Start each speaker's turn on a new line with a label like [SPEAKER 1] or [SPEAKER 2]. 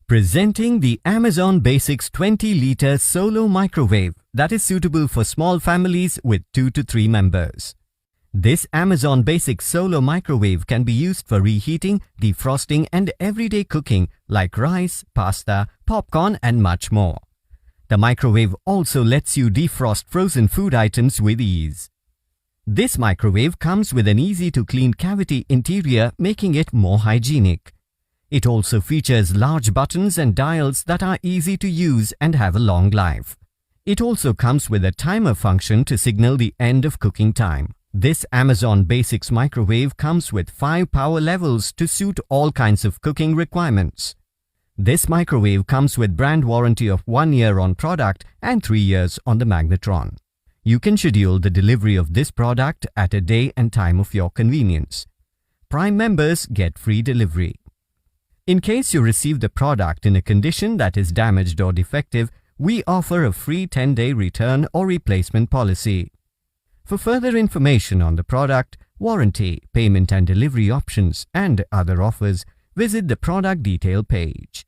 [SPEAKER 1] Presenting the Amazon Basics 20-litre solo microwave that is suitable for small families with 2 to 3 members. This Amazon Basics solo microwave can be used for reheating, defrosting and everyday cooking like rice, pasta, popcorn and much more. The microwave also lets you defrost frozen food items with ease. This microwave comes with an easy-to-clean cavity interior, making it more hygienic. It also features large buttons and dials that are easy to use and have a long life. It also comes with a timer function to signal the end of cooking time. This Amazon Basics microwave comes with 5 power levels to suit all kinds of cooking requirements. This microwave comes with brand warranty of 1 year on product and 3 years on the magnetron. You can schedule the delivery of this product at a day and time of your convenience. Prime members get free delivery. In case you receive the product in a condition that is damaged or defective, we offer a free 10-day return or replacement policy. For further information on the product, warranty, payment and delivery options, and other offers, visit the product detail page.